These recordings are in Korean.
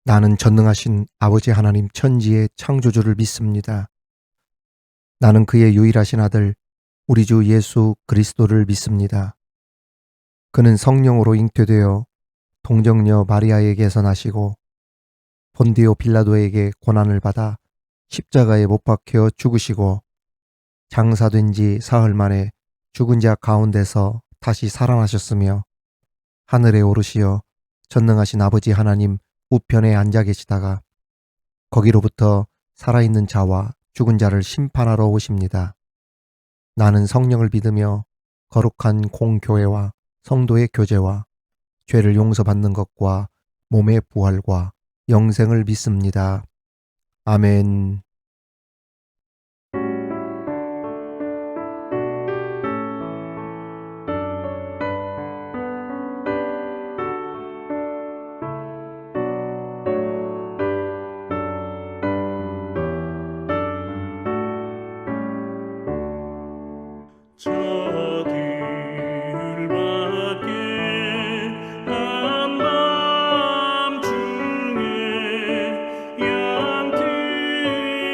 나는 전능하신 아버지 하나님 천지의 창조주를 믿습니다. 나는 그의 유일하신 아들 우리 주 예수 그리스도를 믿습니다. 그는 성령으로 잉태되어 동정녀 마리아에게서 나시고 본디오 빌라도에게 고난을 받아 십자가에 못 박혀 죽으시고 장사된 지 사흘 만에 죽은 자 가운데서 다시 살아나셨으며 하늘에 오르시어 전능하신 아버지 하나님 우편에 앉아 계시다가 거기로부터 살아있는 자와 죽은 자를 심판하러 오십니다. 나는 성령을 믿으며 거룩한 공교회와 성도의 교제와 죄를 용서받는 것과 몸의 부활과 영생을 믿습니다. 아멘. 저들밖에 한밤중에 양들이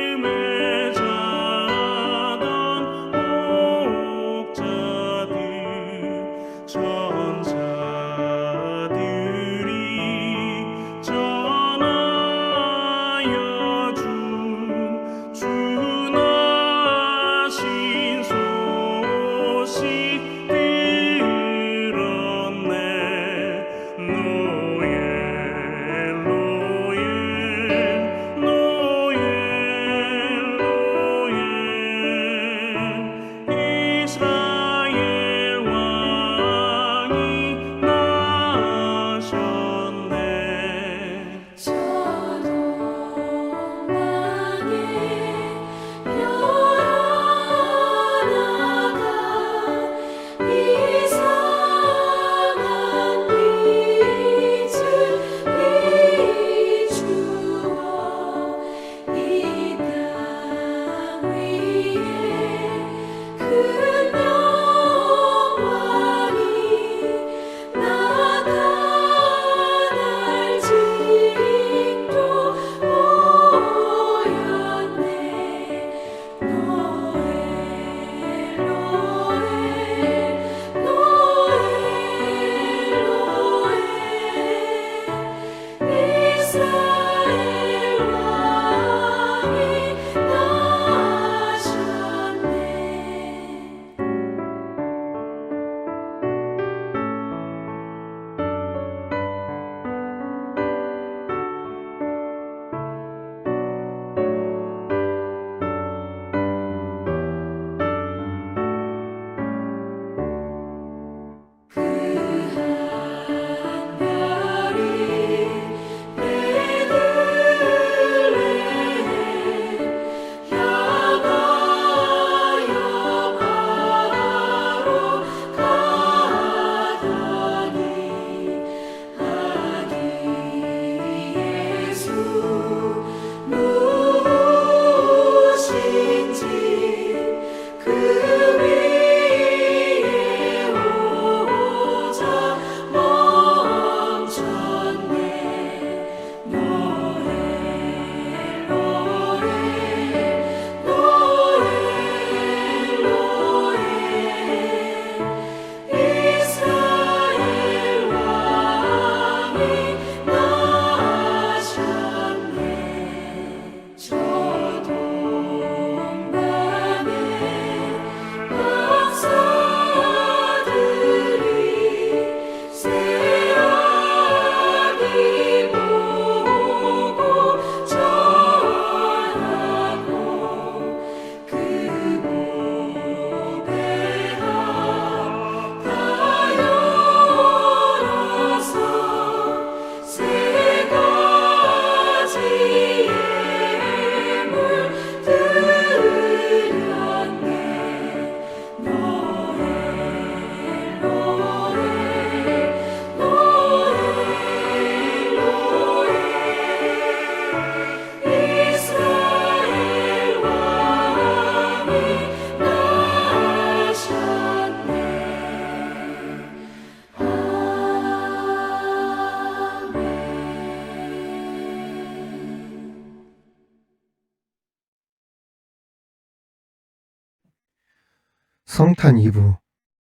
성탄 2부.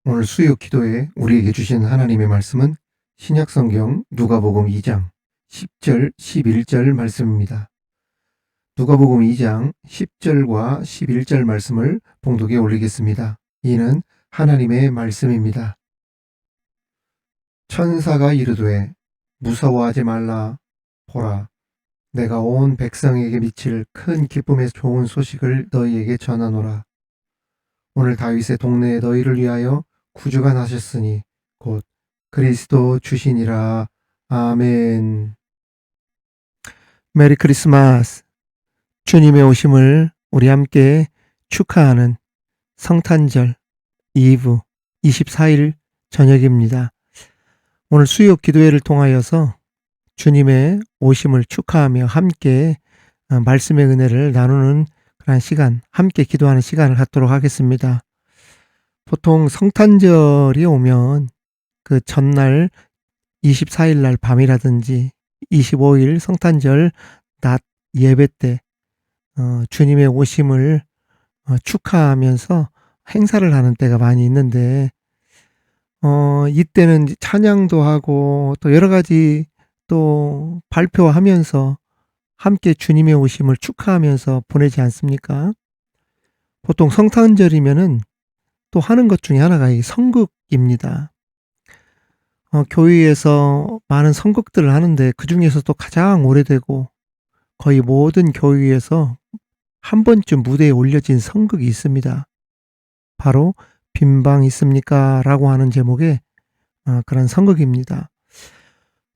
오늘 수요 기도에 우리에게 주신 하나님의 말씀은 신약성경 누가복음 2장 10절 11절 말씀입니다. 누가복음 2장 10절과 11절 말씀을 봉독에 올리겠습니다. 이는 하나님의 말씀입니다. 천사가 이르되 무서워하지 말라. 보라, 내가 온 백성에게 미칠 큰 기쁨의 좋은 소식을 너희에게 전하노라. 오늘 다윗의 동네에 너희를 위하여 구주가 나셨으니 곧 그리스도 주시니라. 아멘. 메리 크리스마스. 주님의 오심을 우리 함께 축하하는 성탄절 이브 24일 저녁입니다. 오늘 수요 기도회를 통하여서 주님의 오심을 축하하며 함께 말씀의 은혜를 나누는 그런 시간, 함께 기도하는 시간을 갖도록 하겠습니다. 보통 성탄절이 오면 그 전날 24일 날 밤이라든지 25일 성탄절 낮 예배 때 주님의 오심을 축하하면서 행사를 하는 때가 많이 있는데 이때는 찬양도 하고 또 여러 가지 또 발표하면서 함께 주님의 오심을 축하하면서 보내지 않습니까? 보통 성탄절이면은 또 하는 것 중에 하나가 이 성극입니다. 교회에서 많은 성극들을 하는데 그 중에서도 가장 오래되고 거의 모든 교회에서 한 번쯤 무대에 올려진 성극이 있습니다. 바로 빈방 있습니까? 라고 하는 제목의 그런 성극입니다.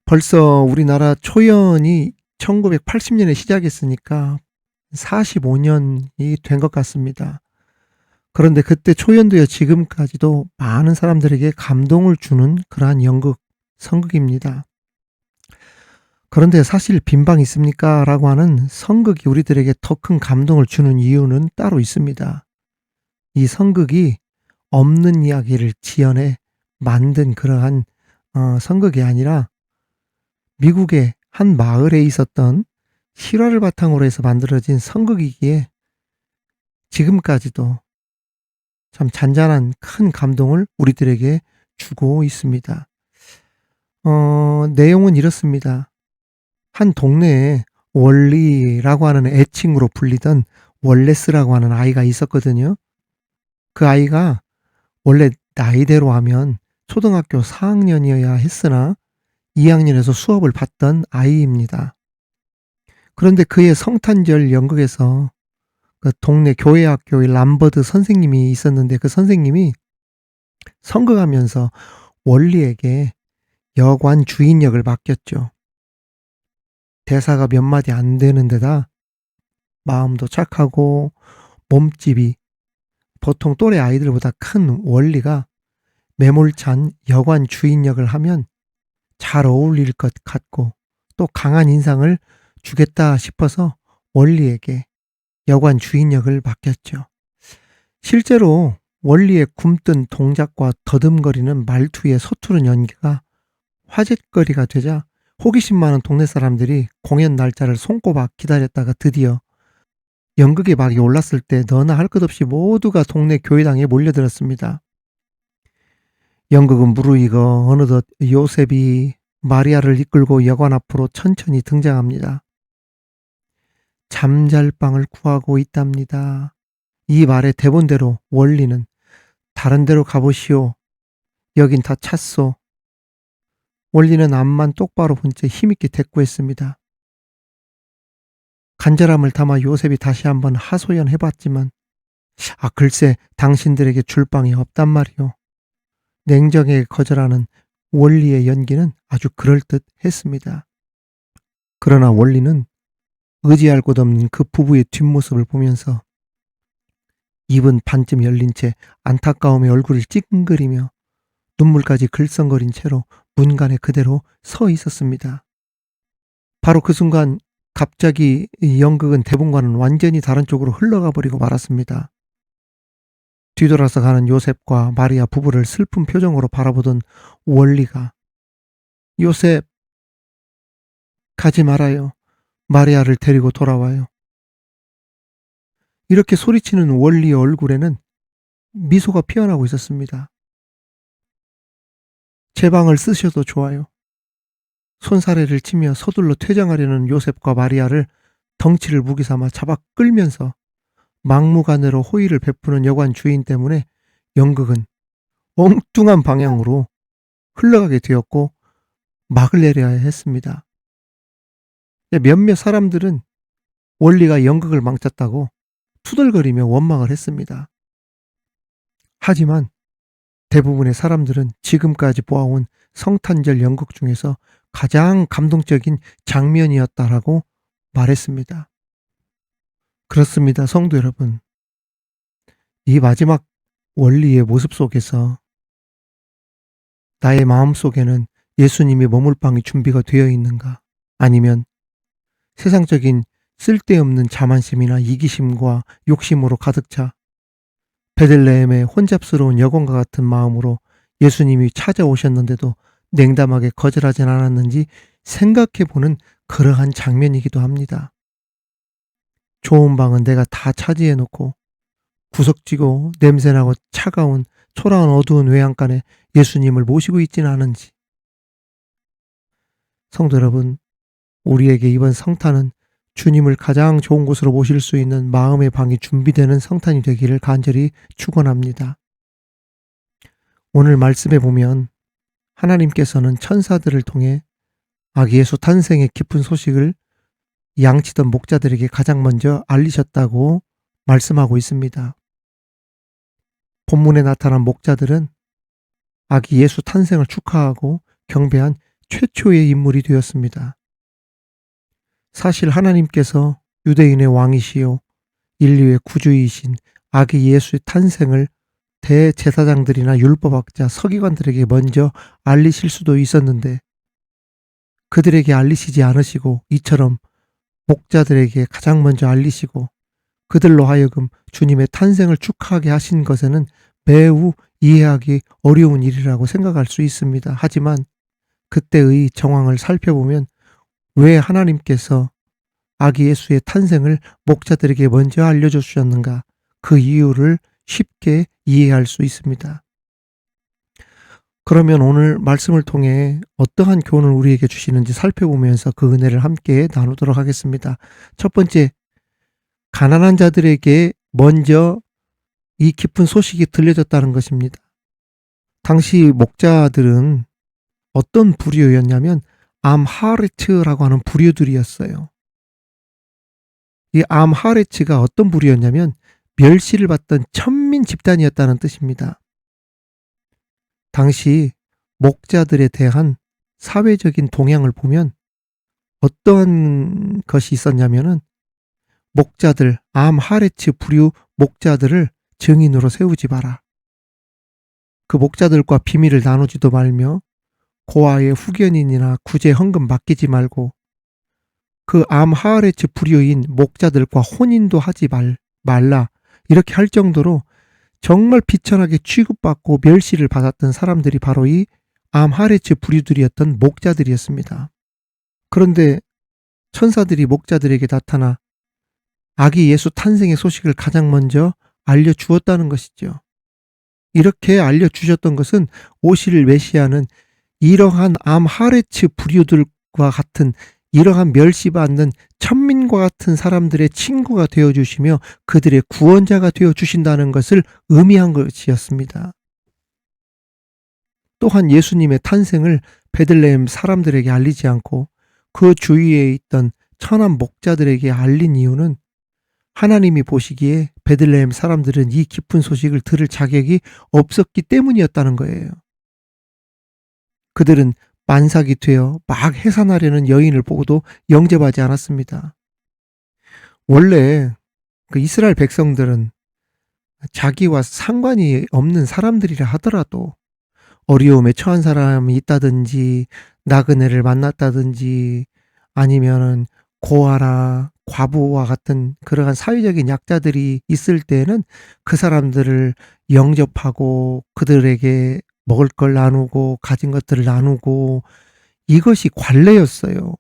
벌써 우리나라 초연이 1980년에 시작했으니까 45년이 된 것 같습니다. 그런데 그때 초연도여 지금까지도 많은 사람들에게 감동을 주는 그러한 연극, 성극입니다. 그런데 사실 빈방 있습니까? 라고 하는 성극이 우리들에게 더 큰 감동을 주는 이유는 따로 있습니다. 이 성극이 없는 이야기를 지어내 만든 그러한 성극이 아니라 미국의 한 마을에 있었던 실화를 바탕으로 해서 만들어진 성극이기에 지금까지도 참 잔잔한 큰 감동을 우리들에게 주고 있습니다. 내용은 이렇습니다. 한 동네에 월리라고 하는 애칭으로 불리던 월레스라고 하는 아이가 있었거든요. 그 아이가 원래 나이대로 하면 초등학교 4학년이어야 했으나 2학년에서 수업을 받던 아이입니다. 그런데 그의 성탄절 연극에서 그 동네 교회학교의 람버드 선생님이 있었는데 그 선생님이 성극하면서 월리에게 여관 주인 역을 맡겼죠. 대사가 몇 마디 안 되는 데다 마음도 착하고 몸집이 보통 또래 아이들보다 큰 월리가 매몰찬 여관 주인 역을 하면 잘 어울릴 것 같고 또 강한 인상을 주겠다 싶어서 월리에게 여관 주인 역을 맡겼죠. 실제로 월리의 굼뜬 동작과 더듬거리는 말투의 서투른 연기가 화제거리가 되자 호기심 많은 동네 사람들이 공연 날짜를 손꼽아 기다렸다가 드디어 연극의 막이 올랐을 때 너나 할 것 없이 모두가 동네 교회당에 몰려들었습니다. 연극은 무르익어 어느덧 요셉이 마리아를 이끌고 여관 앞으로 천천히 등장합니다. 잠잘방을 구하고 있답니다. 이 말의 대본대로 월리는 다른 데로 가보시오. 여긴 다 찼소. 월리는 앞만 똑바로 본 채 힘있게 대꾸했습니다. 간절함을 담아 요셉이 다시 한번 하소연해봤지만 글쎄 당신들에게 줄 방이 없단 말이오. 냉정하게 거절하는 월리의 연기는 아주 그럴듯했습니다. 그러나 월리는 의지할 곳 없는 그 부부의 뒷모습을 보면서 입은 반쯤 열린 채 안타까움의 얼굴을 찡그리며 눈물까지 글썽거린 채로 문간에 그대로 서 있었습니다. 바로 그 순간 갑자기 이 연극은 대본과는 완전히 다른 쪽으로 흘러가 버리고 말았습니다. 뒤돌아서 가는 요셉과 마리아 부부를 슬픈 표정으로 바라보던 월리가 요셉, 가지 말아요. 마리아를 데리고 돌아와요. 이렇게 소리치는 월리의 얼굴에는 미소가 피어나고 있었습니다. 제 방을 쓰셔도 좋아요. 손사래를 치며 서둘러 퇴장하려는 요셉과 마리아를 덩치를 무기 삼아 잡아 끌면서 막무가내로 호의를 베푸는 여관 주인 때문에 연극은 엉뚱한 방향으로 흘러가게 되었고 막을 내려야 했습니다. 몇몇 사람들은 원리가 연극을 망쳤다고 투덜거리며 원망을 했습니다. 하지만 대부분의 사람들은 지금까지 보아온 성탄절 연극 중에서 가장 감동적인 장면이었다라고 말했습니다. 그렇습니다, 성도 여러분. 이 마지막 원리의 모습 속에서 나의 마음 속에는 예수님이 머물 방이 준비가 되어 있는가? 아니면 세상적인 쓸데없는 자만심이나 이기심과 욕심으로 가득 차 베들레헴의 혼잡스러운 여관과 같은 마음으로 예수님이 찾아오셨는데도 냉담하게 거절하진 않았는지 생각해보는 그러한 장면이기도 합니다. 좋은 방은 내가 다 차지해놓고 구석지고 냄새나고 차가운 초라한 어두운 외양간에 예수님을 모시고 있지는 않은지. 성도 여러분, 우리에게 이번 성탄은 주님을 가장 좋은 곳으로 모실 수 있는 마음의 방이 준비되는 성탄이 되기를 간절히 축원합니다. 오늘 말씀에 보면 하나님께서는 천사들을 통해 아기 예수 탄생의 기쁜 소식을 양치던 목자들에게 가장 먼저 알리셨다고 말씀하고 있습니다. 본문에 나타난 목자들은 아기 예수 탄생을 축하하고 경배한 최초의 인물이 되었습니다. 사실 하나님께서 유대인의 왕이시요 인류의 구주이신 아기 예수의 탄생을 대제사장들이나 율법학자, 서기관들에게 먼저 알리실 수도 있었는데 그들에게 알리시지 않으시고 이처럼 목자들에게 가장 먼저 알리시고 그들로 하여금 주님의 탄생을 축하하게 하신 것에는 매우 이해하기 어려운 일이라고 생각할 수 있습니다. 하지만 그때의 정황을 살펴보면 왜 하나님께서 아기 예수의 탄생을 목자들에게 먼저 알려주셨는가? 그 이유를 쉽게 이해할 수 있습니다. 그러면 오늘 말씀을 통해 어떠한 교훈을 우리에게 주시는지 살펴보면서 그 은혜를 함께 나누도록 하겠습니다. 첫 번째, 가난한 자들에게 먼저 이 기쁜 소식이 들려졌다는 것입니다. 당시 목자들은 어떤 부류였냐면 암하레츠라고 하는 부류들이었어요. 이 암하레츠가 어떤 부류였냐면 멸시를 받던 천민 집단이었다는 뜻입니다. 당시 목자들에 대한 사회적인 동향을 보면 어떠한 것이 있었냐면은 목자들, 암하레츠 부류 목자들을 증인으로 세우지 마라. 그 목자들과 비밀을 나누지도 말며 고아의 후견인이나 구제 헌금 맡기지 말고 그 암하레츠 부류인 목자들과 혼인도 하지 말라. 이렇게 할 정도로 정말 비천하게 취급받고 멸시를 받았던 사람들이 바로 이 암하레츠 부류들이었던 목자들이었습니다. 그런데 천사들이 목자들에게 나타나 아기 예수 탄생의 소식을 가장 먼저 알려주었다는 것이죠. 이렇게 알려주셨던 것은 오실 메시아는 이러한 암하레츠 부류들과 같은 이러한 멸시받는 천민과 같은 사람들의 친구가 되어주시며 그들의 구원자가 되어주신다는 것을 의미한 것이었습니다. 또한 예수님의 탄생을 베들레헴 사람들에게 알리지 않고 그 주위에 있던 천한 목자들에게 알린 이유는 하나님이 보시기에 베들레헴 사람들은 이 기쁜 소식을 들을 자격이 없었기 때문이었다는 거예요. 그들은 만삭이 되어 막 해산하려는 여인을 보고도 영접하지 않았습니다. 원래 그 이스라엘 백성들은 자기와 상관이 없는 사람들이라 하더라도 어려움에 처한 사람이 있다든지 나그네를 만났다든지 아니면은 고아나 과부와 같은 그러한 사회적인 약자들이 있을 때에는 그 사람들을 영접하고 그들에게 먹을 걸 나누고 가진 것들을 나누고 이것이 관례였어요.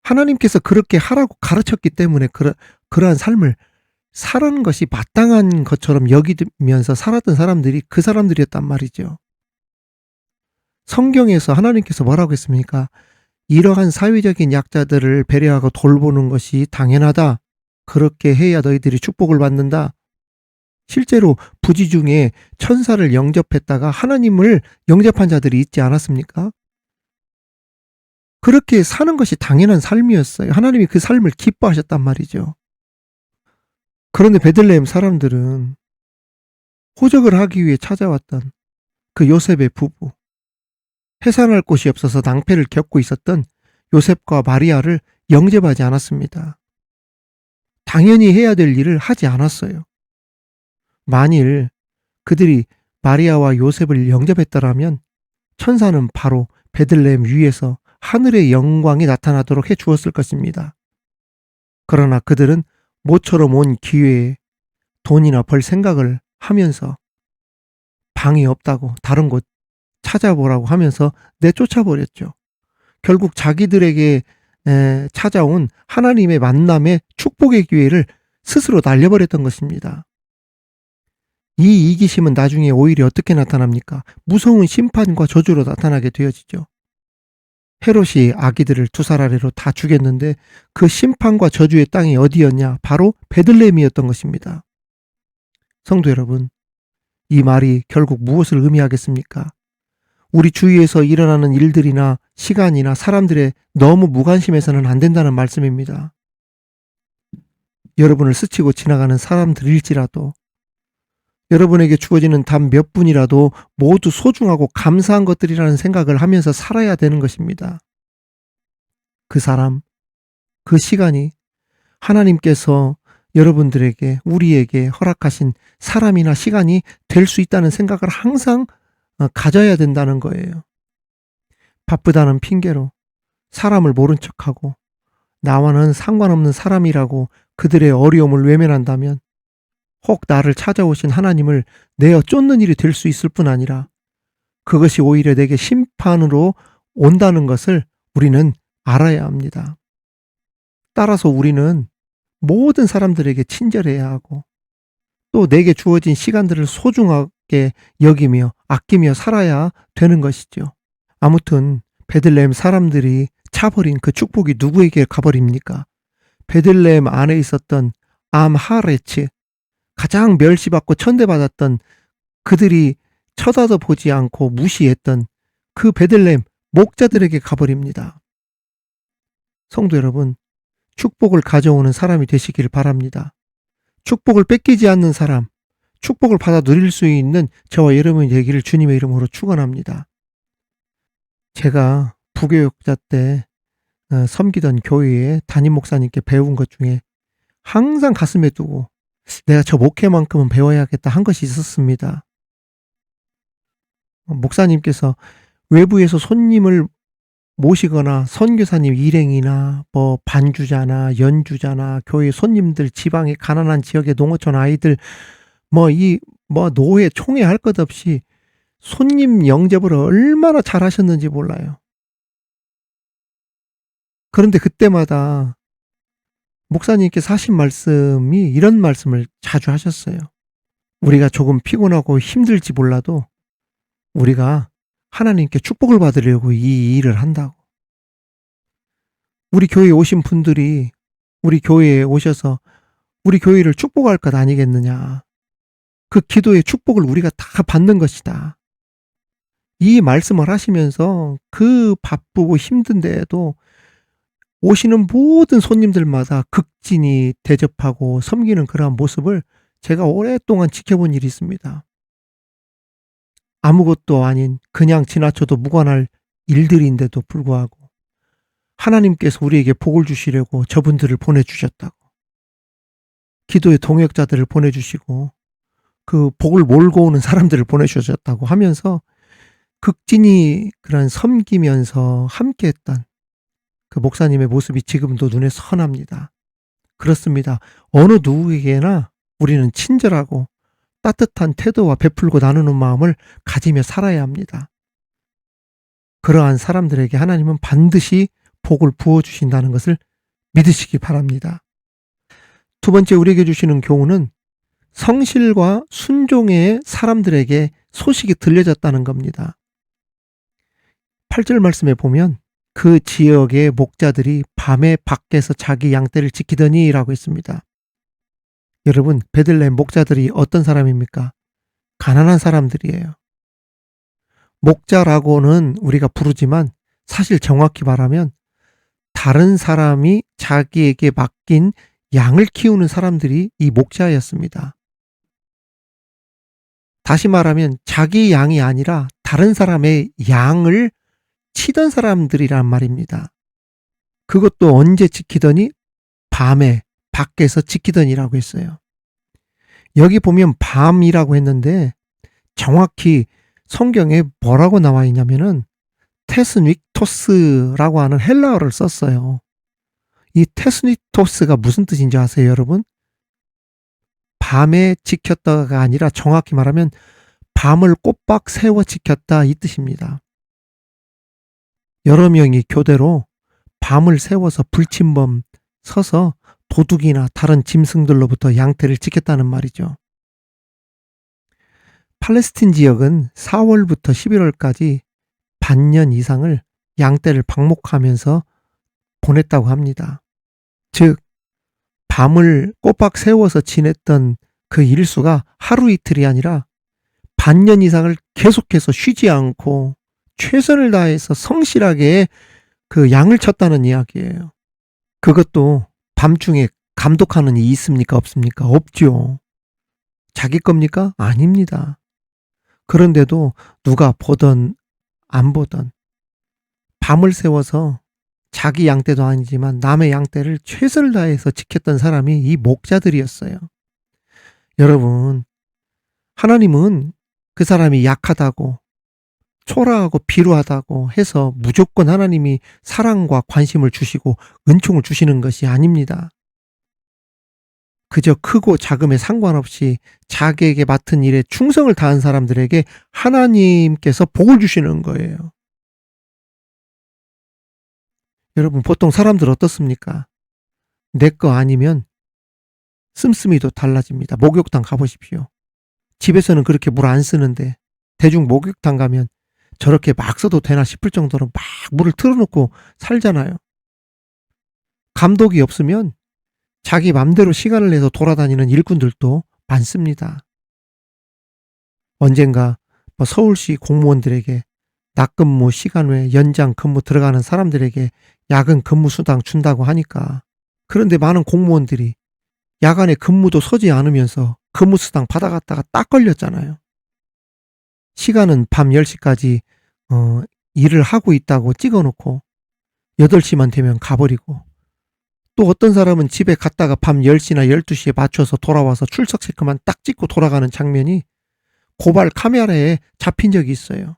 하나님께서 그렇게 하라고 가르쳤기 때문에 그러한 삶을 사는 것이 마땅한 것처럼 여기면서 살았던 사람들이 그 사람들이었단 말이죠. 성경에서 하나님께서 뭐라고 했습니까? 이러한 사회적인 약자들을 배려하고 돌보는 것이 당연하다. 그렇게 해야 너희들이 축복을 받는다. 실제로 부지 중에 천사를 영접했다가 하나님을 영접한 자들이 있지 않았습니까? 그렇게 사는 것이 당연한 삶이었어요. 하나님이 그 삶을 기뻐하셨단 말이죠. 그런데 베들레헴 사람들은 호적을 하기 위해 찾아왔던 그 요셉의 부부, 해산할 곳이 없어서 낭패를 겪고 있었던 요셉과 마리아를 영접하지 않았습니다. 당연히 해야 될 일을 하지 않았어요. 만일 그들이 마리아와 요셉을 영접했더라면 천사는 바로 베들레헴 위에서 하늘의 영광이 나타나도록 해 주었을 것입니다. 그러나 그들은 모처럼 온 기회에 돈이나 벌 생각을 하면서 방이 없다고 다른 곳 찾아보라고 하면서 내쫓아버렸죠. 결국 자기들에게 찾아온 하나님의 만남의 축복의 기회를 스스로 날려버렸던 것입니다. 이 이기심은 나중에 오히려 어떻게 나타납니까? 무서운 심판과 저주로 나타나게 되어지죠. 헤롯이 아기들을 두 살 아래로 다 죽였는데 그 심판과 저주의 땅이 어디였냐? 바로 베들레헴이었던 것입니다. 성도 여러분, 이 말이 결국 무엇을 의미하겠습니까? 우리 주위에서 일어나는 일들이나 시간이나 사람들에 너무 무관심해서는 안 된다는 말씀입니다. 여러분을 스치고 지나가는 사람들일지라도 여러분에게 주어지는 단 몇 분이라도 모두 소중하고 감사한 것들이라는 생각을 하면서 살아야 되는 것입니다. 그 사람, 그 시간이 하나님께서 여러분들에게, 우리에게 허락하신 사람이나 시간이 될 수 있다는 생각을 항상 가져야 된다는 거예요. 바쁘다는 핑계로 사람을 모른 척하고 나와는 상관없는 사람이라고 그들의 어려움을 외면한다면 혹 나를 찾아오신 하나님을 내어 쫓는 일이 될 수 있을 뿐 아니라 그것이 오히려 내게 심판으로 온다는 것을 우리는 알아야 합니다. 따라서 우리는 모든 사람들에게 친절해야 하고 또 내게 주어진 시간들을 소중하게 여기며 아끼며 살아야 되는 것이죠. 아무튼 베들레헴 사람들이 차버린 그 축복이 누구에게 가버립니까? 베들레헴 안에 있었던 암하레츠, 가장 멸시받고 천대받았던 그들이 쳐다도 보지 않고 무시했던 그 베들레헴 목자들에게 가버립니다. 성도 여러분, 축복을 가져오는 사람이 되시길 바랍니다. 축복을 뺏기지 않는 사람, 축복을 받아 누릴 수 있는 저와 여러분이 되기를 주님의 이름으로 축원합니다. 제가 부교육자 때 섬기던 교회에 담임 목사님께 배운 것 중에 항상 가슴에 두고 내가 저 목회만큼은 배워야겠다 한 것이 있었습니다. 목사님께서 외부에서 손님을 모시거나 선교사님 일행이나 뭐 반주자나 연주자나 교회 손님들, 지방의 가난한 지역의 농어촌 아이들 노회 총회 할 것 없이 손님 영접을 얼마나 잘하셨는지 몰라요. 그런데 그때마다 목사님께서 하신 말씀이 이런 말씀을 자주 하셨어요. 우리가 조금 피곤하고 힘들지 몰라도 우리가 하나님께 축복을 받으려고 이 일을 한다고. 우리 교회에 오신 분들이 우리 교회에 오셔서 우리 교회를 축복할 것 아니겠느냐. 그 기도의 축복을 우리가 다 받는 것이다. 이 말씀을 하시면서 그 바쁘고 힘든데에도 오시는 모든 손님들마다 극진히 대접하고 섬기는 그러한 모습을 제가 오랫동안 지켜본 일이 있습니다. 아무것도 아닌 그냥 지나쳐도 무관할 일들인데도 불구하고 하나님께서 우리에게 복을 주시려고 저분들을 보내주셨다고. 기도의 동역자들을 보내주시고 그 복을 몰고 오는 사람들을 보내주셨다고 하면서 극진히 그런 섬기면서 함께했던 그 목사님의 모습이 지금도 눈에 선합니다. 그렇습니다. 어느 누구에게나 우리는 친절하고 따뜻한 태도와 베풀고 나누는 마음을 가지며 살아야 합니다. 그러한 사람들에게 하나님은 반드시 복을 부어주신다는 것을 믿으시기 바랍니다. 두 번째 우리에게 주시는 교훈은 성실과 순종의 사람들에게 소식이 들려졌다는 겁니다. 8절 말씀에 보면 그 지역의 목자들이 밤에 밖에서 자기 양떼를 지키더니라고 했습니다. 여러분, 베들레헴 목자들이 어떤 사람입니까? 가난한 사람들이에요. 목자라고는 우리가 부르지만 사실 정확히 말하면 다른 사람이 자기에게 맡긴 양을 키우는 사람들이 이 목자였습니다. 다시 말하면 자기 양이 아니라 다른 사람의 양을 치던 사람들이란 말입니다. 그것도 언제 지키더니? 밤에 밖에서 지키더니라고 했어요. 여기 보면 밤이라고 했는데 정확히 성경에 뭐라고 나와 있냐면은 테스닉토스라고 하는 헬라어를 썼어요. 이 테스닉토스가 무슨 뜻인지 아세요, 여러분? 밤에 지켰다가 아니라 정확히 말하면 밤을 꼬박 세워 지켰다 이 뜻입니다. 여러 명이 교대로 밤을 세워서 불침범 서서 도둑이나 다른 짐승들로부터 양떼를 지켰다는 말이죠. 팔레스틴 지역은 4월부터 11월까지 반년 이상을 양떼를 방목하면서 보냈다고 합니다. 즉 밤을 꼬박 세워서 지냈던 그 일수가 하루 이틀이 아니라 반년 이상을 계속해서 쉬지 않고 최선을 다해서 성실하게 그 양을 쳤다는 이야기예요. 그것도 밤중에 감독하는 이 있습니까? 없습니까? 없죠. 자기 겁니까? 아닙니다. 그런데도 누가 보던 안 보던 밤을 세워서 자기 양떼도 아니지만 남의 양떼를 최선을 다해서 지켰던 사람이 이 목자들이었어요. 여러분, 하나님은 그 사람이 약하다고 초라하고 비루하다고 해서 무조건 하나님이 사랑과 관심을 주시고 은총을 주시는 것이 아닙니다. 그저 크고 작음에 상관없이 자기에게 맡은 일에 충성을 다한 사람들에게 하나님께서 복을 주시는 거예요. 여러분, 보통 사람들 어떻습니까? 내 거 아니면 씀씀이도 달라집니다. 목욕탕 가보십시오. 집에서는 그렇게 물 안 쓰는데 대중 목욕탕 가면 저렇게 막 써도 되나 싶을 정도로 막 물을 틀어놓고 살잖아요. 감독이 없으면 자기 맘대로 시간을 내서 돌아다니는 일꾼들도 많습니다. 언젠가 서울시 공무원들에게 낮근무 시간 외 연장 근무 들어가는 사람들에게 야근 근무 수당 준다고 하니까, 그런데 많은 공무원들이 야간에 근무도 서지 않으면서 근무 수당 받아갔다가 딱 걸렸잖아요. 시간은 밤 10시까지 일을 하고 있다고 찍어놓고 8시만 되면 가버리고, 또 어떤 사람은 집에 갔다가 밤 10시나 12시에 맞춰서 돌아와서 출석 체크만 딱 찍고 돌아가는 장면이 고발 카메라에 잡힌 적이 있어요.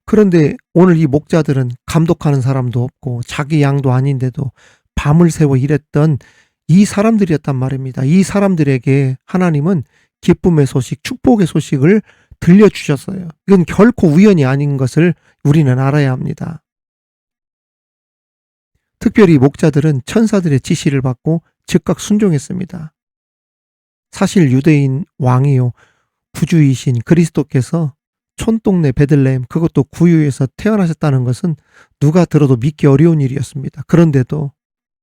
그런데 오늘 이 목자들은 감독하는 사람도 없고 자기 양도 아닌데도 밤을 새워 일했던 이 사람들이었단 말입니다. 이 사람들에게 하나님은 기쁨의 소식, 축복의 소식을 들려주셨어요. 이건 결코 우연이 아닌 것을 우리는 알아야 합니다. 특별히 목자들은 천사들의 지시를 받고 즉각 순종했습니다. 사실 유대인 왕이요 구주이신 그리스도께서 촌동네 베들레헴, 그것도 구유에서 태어나셨다는 것은 누가 들어도 믿기 어려운 일이었습니다. 그런데도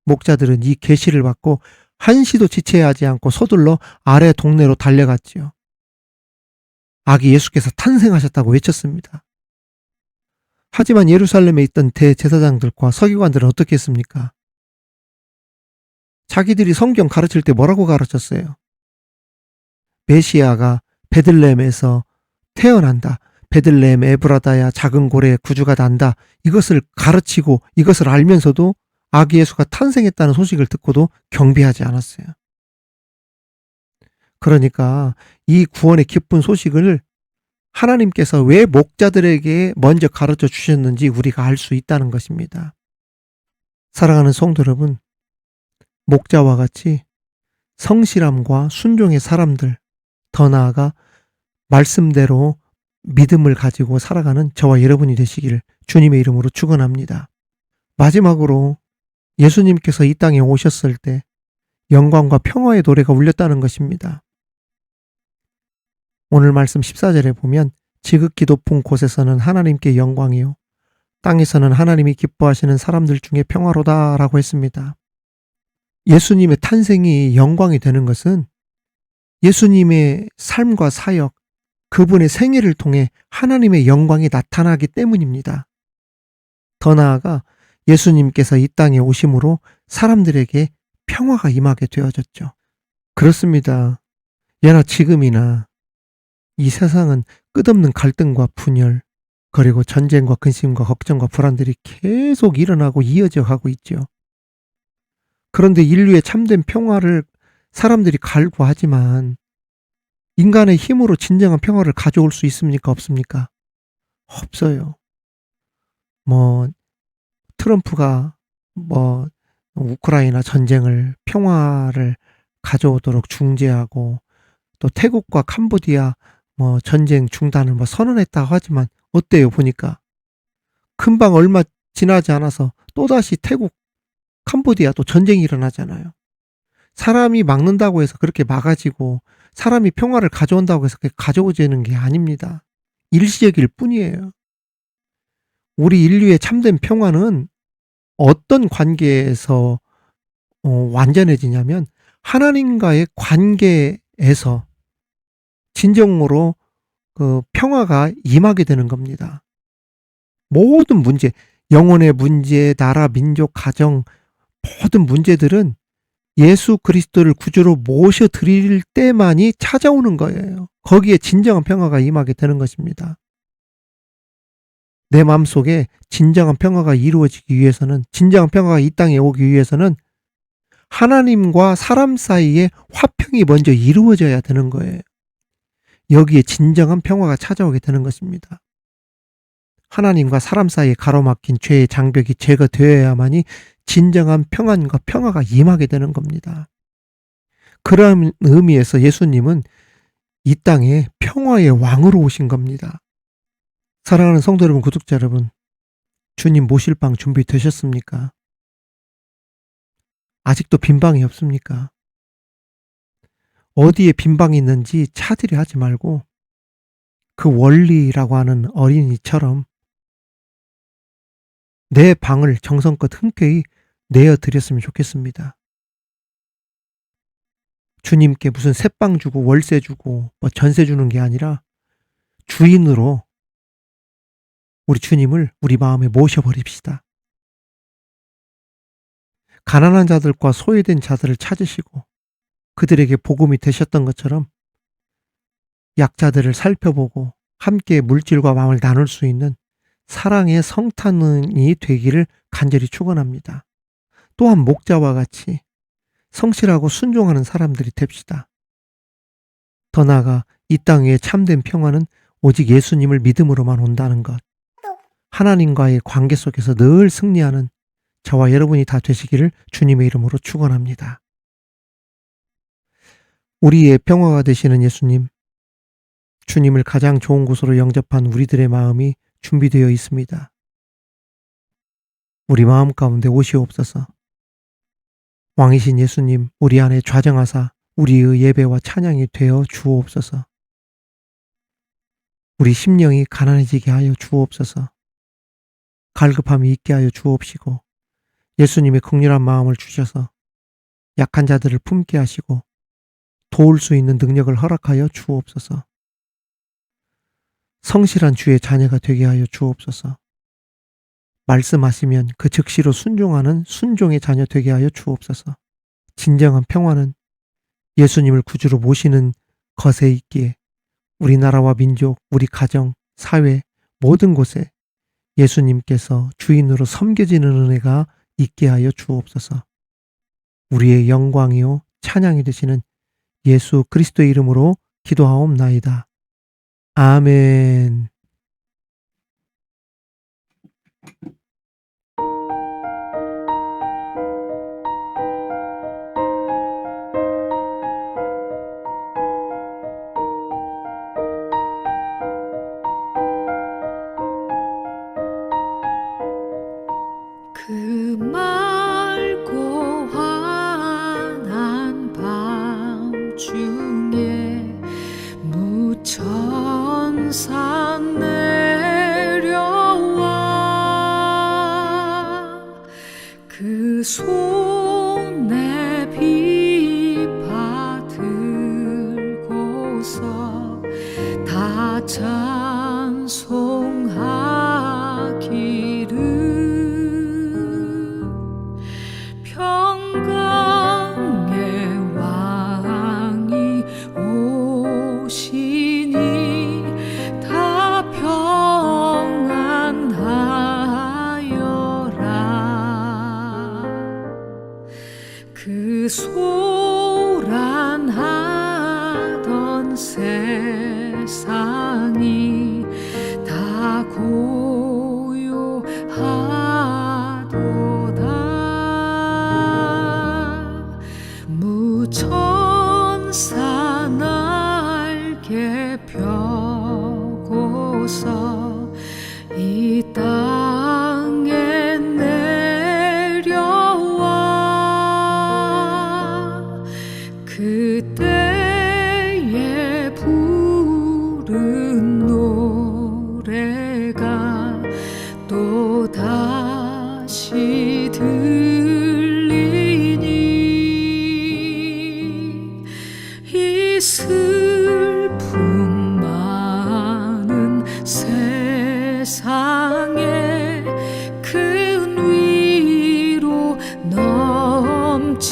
목자들은 이 계시를 받고 한시도 지체하지 않고 서둘러 아래 동네로 달려갔지요. 아기 예수께서 탄생하셨다고 외쳤습니다. 하지만 예루살렘에 있던 대제사장들과 서기관들은 어떻게 했습니까? 자기들이 성경 가르칠 때 뭐라고 가르쳤어요? 메시아가 베들레헴에서 태어난다. 베들레헴 에브라다야 작은 고래에 구주가 난다. 이것을 가르치고 이것을 알면서도 아기 예수가 탄생했다는 소식을 듣고도 경배하지 않았어요. 그러니까 이 구원의 기쁜 소식을 하나님께서 왜 목자들에게 먼저 가르쳐 주셨는지 우리가 알 수 있다는 것입니다. 사랑하는 성도 여러분, 목자와 같이 성실함과 순종의 사람들, 더 나아가 말씀대로 믿음을 가지고 살아가는 저와 여러분이 되시기를 주님의 이름으로 축원합니다. 마지막으로 예수님께서 이 땅에 오셨을 때 영광과 평화의 노래가 울렸다는 것입니다. 오늘 말씀 14절에 보면 지극히 높은 곳에서는 하나님께 영광이요 땅에서는 하나님이 기뻐하시는 사람들 중에 평화로다라고 했습니다. 예수님의 탄생이 영광이 되는 것은 예수님의 삶과 사역, 그분의 생애를 통해 하나님의 영광이 나타나기 때문입니다. 더 나아가 예수님께서 이 땅에 오심으로 사람들에게 평화가 임하게 되어졌죠. 그렇습니다. 예나 지금이나 이 세상은 끝없는 갈등과 분열, 그리고 전쟁과 근심과 걱정과 불안들이 계속 일어나고 이어져 가고 있죠. 그런데 인류의 참된 평화를 사람들이 갈구하지만 인간의 힘으로 진정한 평화를 가져올 수 있습니까? 없습니까? 없어요. 뭐 트럼프가 뭐 우크라이나 전쟁을 평화를 가져오도록 중재하고 또 태국과 캄보디아 뭐 전쟁 중단을 뭐 선언했다고 하지만 어때요 보니까 금방 얼마 지나지 않아서 또다시 태국, 캄보디아 또 전쟁이 일어나잖아요. 사람이 막는다고 해서 그렇게 막아지고 사람이 평화를 가져온다고 해서 그게 가져오지는 게 아닙니다. 일시적일 뿐이에요. 우리 인류의 참된 평화는 어떤 관계에서 완전해지냐면 하나님과의 관계에서 진정으로 그 평화가 임하게 되는 겁니다. 모든 문제, 영혼의 문제, 나라, 민족, 가정 모든 문제들은 예수 그리스도를 구주로 모셔드릴 때만이 찾아오는 거예요. 거기에 진정한 평화가 임하게 되는 것입니다. 내 마음속에 진정한 평화가 이루어지기 위해서는, 진정한 평화가 이 땅에 오기 위해서는 하나님과 사람 사이에 화평이 먼저 이루어져야 되는 거예요. 여기에 진정한 평화가 찾아오게 되는 것입니다. 하나님과 사람 사이에 가로막힌 죄의 장벽이 제거되어야만이 진정한 평안과 평화가 임하게 되는 겁니다. 그런 의미에서 예수님은 이 땅에 평화의 왕으로 오신 겁니다. 사랑하는 성도 여러분, 구독자 여러분, 주님 모실 방 준비되셨습니까? 아직도 빈 방이 없습니까? 어디에 빈 방이 있는지 찾으려 하지 말고 그 원리라고 하는 어린이처럼 내 방을 정성껏 흔쾌히 내어드렸으면 좋겠습니다. 주님께 무슨 새빵 주고 월세 주고 뭐 전세 주는 게 아니라 주인으로 우리 주님을 우리 마음에 모셔버립시다. 가난한 자들과 소외된 자들을 찾으시고 그들에게 복음이 되셨던 것처럼 약자들을 살펴보고 함께 물질과 마음을 나눌 수 있는 사랑의 성탄이 되기를 간절히 축원합니다. 또한 목자와 같이 성실하고 순종하는 사람들이 됩시다. 더 나아가 이 땅 위에 참된 평화는 오직 예수님을 믿음으로만 온다는 것, 하나님과의 관계 속에서 늘 승리하는 저와 여러분이 다 되시기를 주님의 이름으로 축원합니다. 우리의 평화가 되시는 예수님, 주님을 가장 좋은 곳으로 영접한 우리들의 마음이 준비되어 있습니다. 우리 마음 가운데 오시옵소서. 왕이신 예수님, 우리 안에 좌정하사 우리의 예배와 찬양이 되어 주옵소서. 우리 심령이 가난해지게 하여 주옵소서. 갈급함이 있게 하여 주옵시고 예수님의 긍휼한 마음을 주셔서 약한 자들을 품게 하시고 도울 수 있는 능력을 허락하여 주옵소서. 성실한 주의 자녀가 되게 하여 주옵소서. 말씀하시면 그 즉시로 순종하는 순종의 자녀 되게 하여 주옵소서. 진정한 평화는 예수님을 구주로 모시는 것에 있기에 우리나라와 민족, 우리 가정, 사회 모든 곳에 예수님께서 주인으로 섬겨지는 은혜가 있게 하여 주옵소서. 우리의 영광이요 찬양이 되시는 예수 그리스도의 이름으로 기도하옵나이다. 아멘. 그 맑고 환한 그 손에 비파 들고서 다 찬송하기를 평강의 왕이 오시니 다 평안하여라. 그 소란하던 세상이 다 고요하도다. 무천사 날개 펴고서 이 땅에 내려와 그때에 부른 노래가 또 다시 들리니 이 슬픔 많은 세상에 큰 위로 넘치고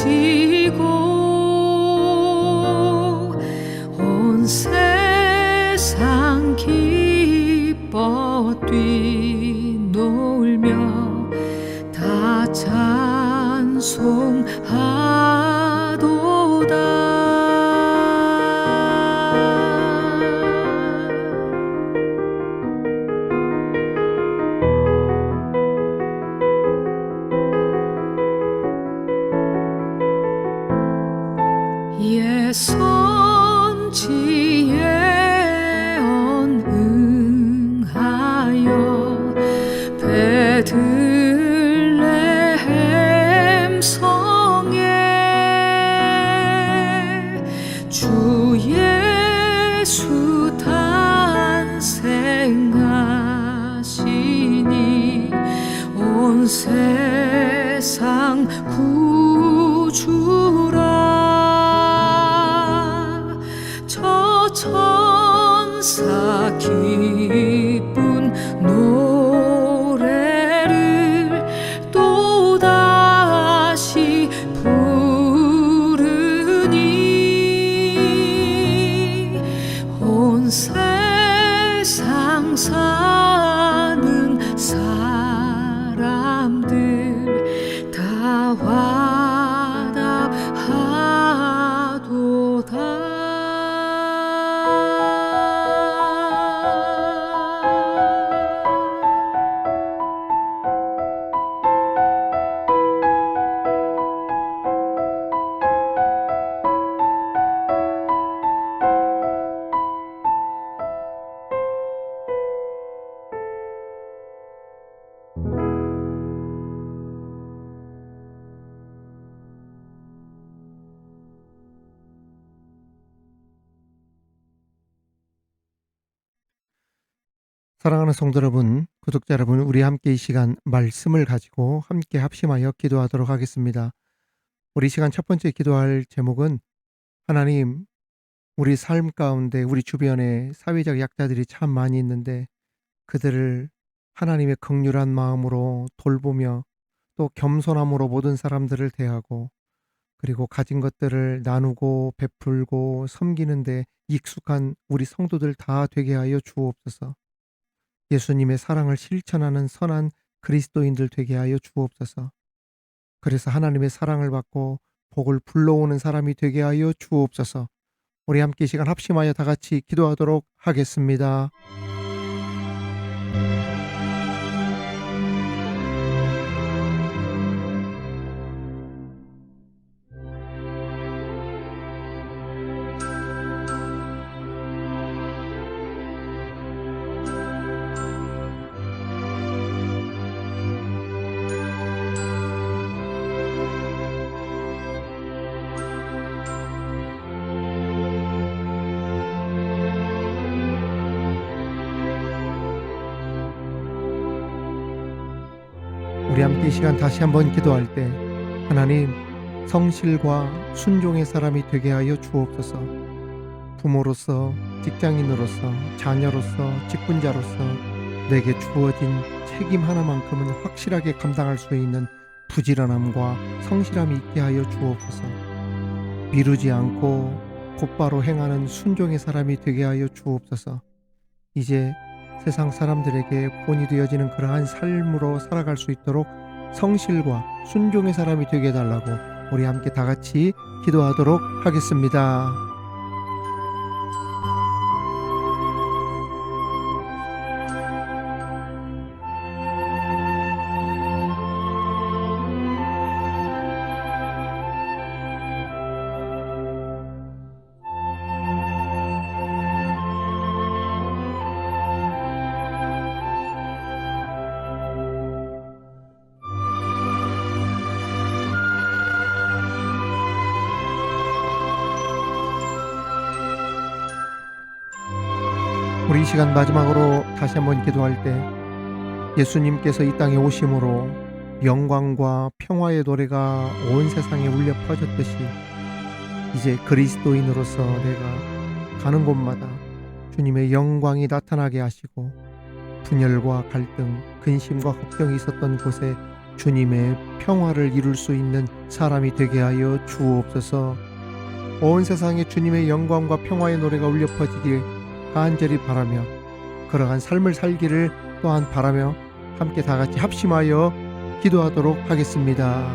온 세상 기뻐 뛰놀며 다 찬송하도다. 예선지에 언응하여 베들레헴 성에 주 예수 탄생하시니 온 세상 구주라. 저 천사 기쁜 노래를 또다시 부르니 온 세상 사는 사람들 다 화답하도다. 사랑하는 성도 여러분, 구독자 여러분, 우리 함께 이 시간 말씀을 가지고 함께 합심하여 기도하도록 하겠습니다. 우리 시간 첫 번째 기도할 제목은 하나님, 우리 삶 가운데 우리 주변에 사회적 약자들이 참 많이 있는데 그들을 하나님의 긍휼한 마음으로 돌보며 또 겸손함으로 모든 사람들을 대하고 그리고 가진 것들을 나누고 베풀고 섬기는 데 익숙한 우리 성도들 다 되게 하여 주옵소서. 예수님의 사랑을 실천하는 선한 그리스도인들 되게 하여 주옵소서. 그래서 하나님의 사랑을 받고 복을 불러오는 사람이 되게 하여 주옵소서. 우리 함께 이 시간 합심하여 다 같이 기도하도록 하겠습니다. 우리 함께 이 시간 다시 한번 기도할 때 하나님 성실과 순종의 사람이 되게 하여 주옵소서. 부모로서, 직장인으로서, 자녀로서, 직분자로서 내게 주어진 책임 하나만큼은 확실하게 감당할 수 있는 부지런함과 성실함이 있게 하여 주옵소서. 미루지 않고 곧바로 행하는 순종의 사람이 되게 하여 주옵소서. 이제 세상 사람들에게 본이 되어지는 그러한 삶으로 살아갈 수 있도록 성실과 순종의 사람이 되게 해달라고 우리 함께 다 같이 기도하도록 하겠습니다. 우리 이 시간 마지막으로 다시 한번 기도할 때 예수님께서 이 땅에 오심으로 영광과 평화의 노래가 온 세상에 울려 퍼졌듯이 이제 그리스도인으로서 내가 가는 곳마다 주님의 영광이 나타나게 하시고 분열과 갈등, 근심과 걱정이 있었던 곳에 주님의 평화를 이룰 수 있는 사람이 되게 하여 주옵소서. 온 세상에 주님의 영광과 평화의 노래가 울려 퍼지길 간절히 바라며 그러한 삶을 살기를 또한 바라며 함께 다 같이 합심하여 기도하도록 하겠습니다.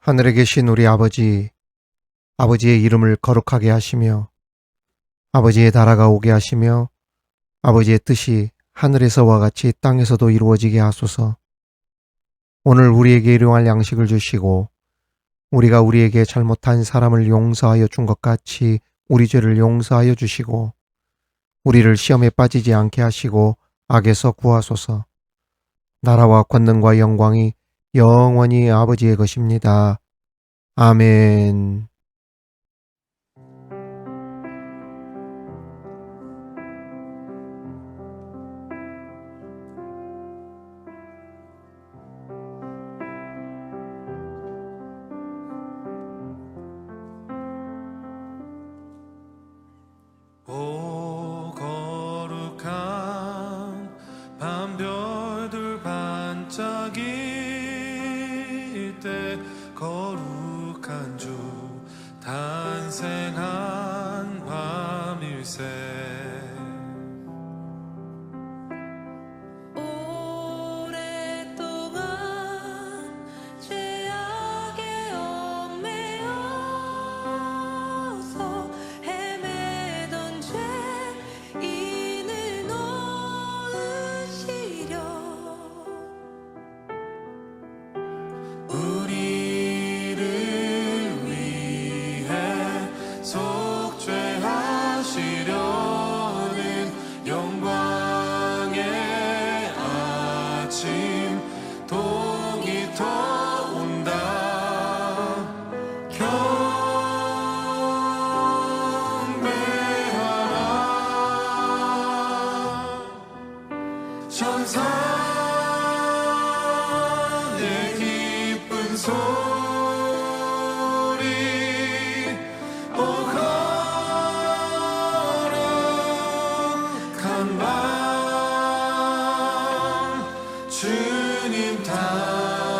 하늘에 계신 우리 아버지, 아버지의 이름을 거룩하게 하시며 아버지의 나라가 오게 하시며 아버지의 뜻이 하늘에서와 같이 땅에서도 이루어지게 하소서. 오늘 우리에게 일용할 양식을 주시고 우리가 우리에게 잘못한 사람을 용서하여 준 것 같이 우리 죄를 용서하여 주시고 우리를 시험에 빠지지 않게 하시고 악에서 구하소서. 나라와 권능과 영광이 영원히 아버지의 것입니다. 아멘. 오 거룩한 밤별들 반짝일 때 거룩한 주 탄생한 밤일세. 오랫동안 죄악에 얽매여서 헤매던 죄인을 놓으시려 우리를 위해 속죄하시려는 영광의 아침 동이 터온다. 경배하라. 천사의 기쁜 소리 오 거룩한 밤 주님 닮은